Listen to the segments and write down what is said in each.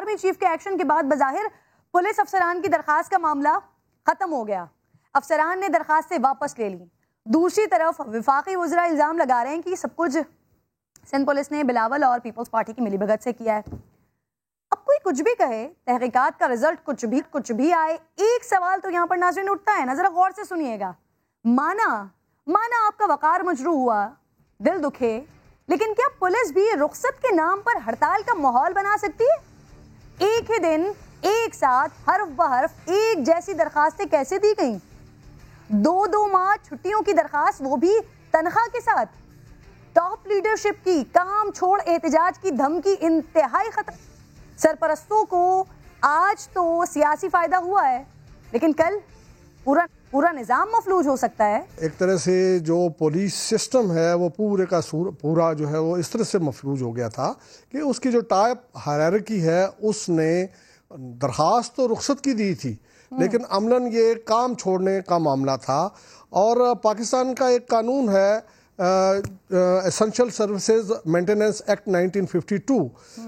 Army chief کے action کے بعد بظاہر پولیس افسران کی درخواست کا معاملہ ختم ہو گیا، افسران نے درخواستیں واپس لے لی۔ دوسری طرف وفاقی وزراء الزام لگا رہے ہیں کہ سب کچھ سندھ پولیس نے بلاول اور پیپلز پارٹی کی ملی بھگت سے کیا ہے۔ اب کوئی کچھ بھی کہے، تحقیقات کا رزلٹ کچھ بھی آئے، ایک سوال تو یہاں پر ناظرین اٹھتا ہے نا، ذرا غور سے سنیے گا۔ مانا آپ کا وقار مجروح ہوا، دل دکھے، لیکن کیا پولیس بھی رخصت کے نام پر ہڑتال کا ماحول بنا سکتی ہے؟ ایک ہی دن ایک ساتھ حرف بحرف ایک جیسی درخواستیں کیسے دی گئیں؟ 2 ماہ چھٹیوں کی درخواست، وہ بھی تنخواہ کے ساتھ۔ ٹاپ لیڈرشپ کی کام چھوڑ احتجاج کی دھمکی، انتہائی خطر۔ سرپرستوں کو آج تو سیاسی فائدہ ہوا ہے، لیکن کل پورا نظام مفلوج ہو سکتا ہے۔ ایک طرح سے جو پولیس سسٹم ہے وہ پورے کا پورا جو ہے وہ اس طرح سے مفلوج ہو گیا تھا کہ اس کی جو ٹائپ ہائرارکی ہے اس نے درخواست تو رخصت کی دی تھی، لیکن عملاً یہ کام چھوڑنے کا معاملہ تھا۔ اور پاکستان کا ایک قانون ہے اسینشل سروسز مینٹیننس ایکٹ 1952،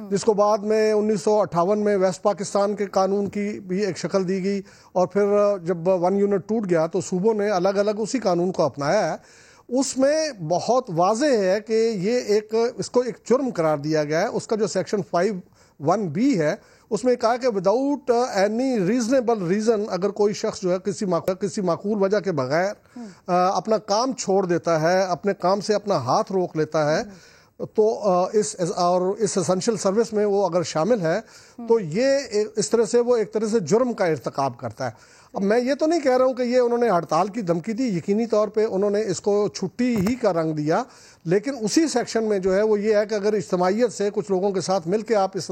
جس کو بعد میں 1958 میں ویسٹ پاکستان کے قانون کی بھی ایک شکل دی گئی، اور پھر جب 1 یونٹ ٹوٹ گیا تو صوبوں نے الگ الگ اسی قانون کو اپنایا ہے۔ اس میں بہت واضح ہے کہ یہ اس کو ایک جرم قرار دیا گیا ہے۔ اس کا جو سیکشن 5(1)(b) ہے، اس میں کہا کہ وداؤٹ اینی ریزنیبل ریزن، اگر کوئی شخص جو ہے کسی معقول وجہ کے بغیر اپنا کام چھوڑ دیتا ہے، اپنے کام سے اپنا ہاتھ روک لیتا ہے، تو اس اسینشل سروس میں وہ اگر شامل ہے تو یہ اس طرح سے وہ ایک طرح سے جرم کا ارتکاب کرتا ہے۔ اب میں یہ تو نہیں کہہ رہا ہوں کہ یہ انہوں نے ہڑتال کی دھمکی دی، یقینی طور پہ انہوں نے اس کو چھٹی ہی کا رنگ دیا، لیکن اسی سیکشن میں جو ہے وہ یہ ہے کہ اگر اجتماعیت سے کچھ لوگوں کے ساتھ مل کے آپ اس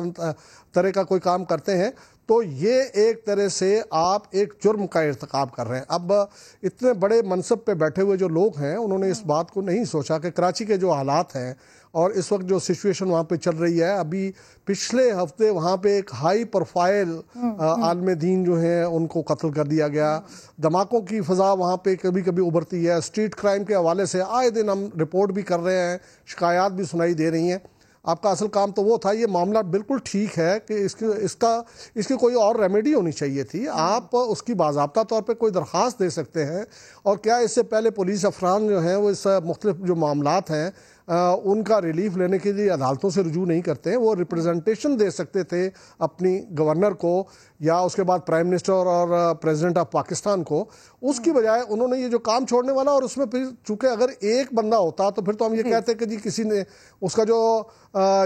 طرح کا کوئی کام کرتے ہیں تو یہ ایک طرح سے آپ ایک جرم کا ارتکاب کر رہے ہیں۔ اب اتنے بڑے منصب پہ بیٹھے ہوئے جو لوگ ہیں انہوں نے اس بات کو نہیں سوچا کہ کراچی کے جو حالات ہیں اور اس وقت جو سچویشن وہاں پہ چل رہی ہے، ابھی پچھلے ہفتے وہاں پہ ایک ہائی پروفائل عالم دین جو ہیں ان کو قتل کر دیا گیا، دھماکوں کی فضا وہاں پہ کبھی کبھی ابھرتی ہے، اسٹریٹ کرائم کے حوالے سے آئے دن ہم رپورٹ بھی کر رہے ہیں، شکایات بھی سنائی دے رہی ہیں۔ آپ کا اصل کام تو وہ تھا، یہ معاملہ بالکل ٹھیک ہے کہ اس کی کوئی اور ریمیڈی ہونی چاہیے تھی، آپ اس کی باضابطہ طور پہ کوئی درخواست دے سکتے ہیں۔ اور کیا اس سے پہلے پولیس افسران جو ہیں وہ اس مختلف جو معاملات ہیں ان کا ریلیف لینے کے لیے عدالتوں سے رجوع نہیں کرتے ہیں؟ وہ ریپرزنٹیشن دے سکتے تھے اپنی گورنر کو یا اس کے بعد پرائم منسٹر اور پریزیڈنٹ آف پاکستان کو۔ اس کی بجائے انہوں نے یہ جو کام چھوڑنے والا، اور اس میں پھر چونکہ اگر ایک بندہ ہوتا تو پھر تو ہم یہ کہتے کہ جی کسی نے اس کا جو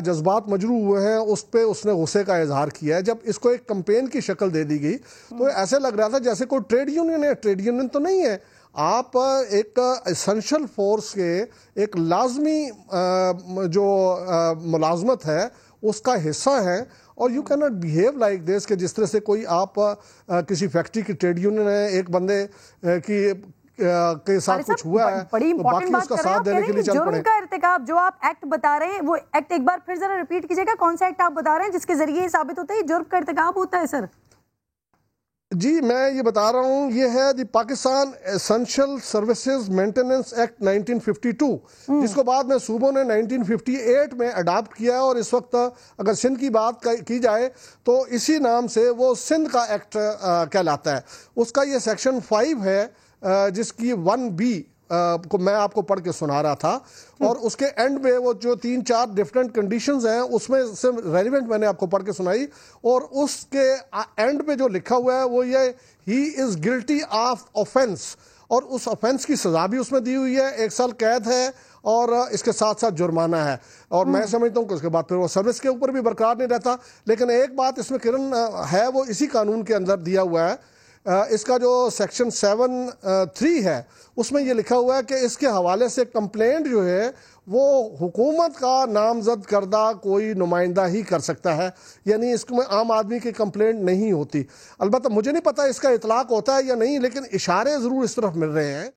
جذبات مجروح ہوئے ہیں اس پہ اس نے غصے کا اظہار کیا ہے۔ جب اس کو ایک کمپین کی شکل دے دی گئی تو ایسے لگ رہا تھا جیسے کوئی ٹریڈ یونین ہے۔ ٹریڈ یونین تو نہیں ہے، آپ ایک اسینشل فورس کے ایک لازمی جو ملازمت ہے اس کا حصہ ہے، اور you can not behave like this کہ جس طرح سے کوئی آپ کسی فیکٹری کی ٹریڈ یونین ہے، ایک بندے کے ساتھ کچھ ہوا ہے تو باقی اس کا ساتھ دینے کے لیے چل پڑے۔ جرم کا ارتکاب جو آپ ایکٹ بتا رہے ہیں، وہ ایکٹ ایک بار پھر ذرا ریپیٹ کیجئے گا، کون سا ایکٹ آپ بتا رہے ہیں جس کے ذریعے یہ ثابت ہوتا ہے یہ جرم کا ارتکاب ہوتا ہے؟ سر جی میں یہ بتا رہا ہوں، یہ ہے the Pakistan essential services maintenance act 1952، جس کو بعد میں صوبوں نے 1958 میں اڈاپٹ کیا ہے، اور اس وقت اگر سندھ کی بات کی جائے تو اسی نام سے وہ سندھ کا ایکٹ کہلاتا ہے۔ اس کا یہ سیکشن 5 ہے جس کی 1(b) کو میں آپ کو پڑھ کے سنا رہا تھا، اور اس کے اینڈ میں وہ جو 3-4 ڈیفرنٹ کنڈیشنز ہیں اس میں سے ریلیونٹ میں نے آپ کو پڑھ کے سنائی، اور اس کے اینڈ پہ جو لکھا ہوا ہے وہ یہ ہی از گلٹی آف offense، اور اس offense کی سزا بھی اس میں دی ہوئی ہے، 1 سال قید ہے اور اس کے ساتھ ساتھ جرمانہ ہے۔ اور میں سمجھتا ہوں کہ اس کے بعد پھر وہ سروس کے اوپر بھی برقرار نہیں رہتا۔ لیکن ایک بات اس میں کرن ہے، وہ اسی قانون کے اندر دیا ہوا ہے، اس کا جو سیکشن 7(3) ہے اس میں یہ لکھا ہوا ہے کہ اس کے حوالے سے کمپلینٹ جو ہے وہ حکومت کا نامزد کردہ کوئی نمائندہ ہی کر سکتا ہے، یعنی اس میں عام آدمی کی کمپلینٹ نہیں ہوتی۔ البتہ مجھے نہیں پتا اس کا اطلاق ہوتا ہے یا نہیں، لیکن اشارے ضرور اس طرف مل رہے ہیں۔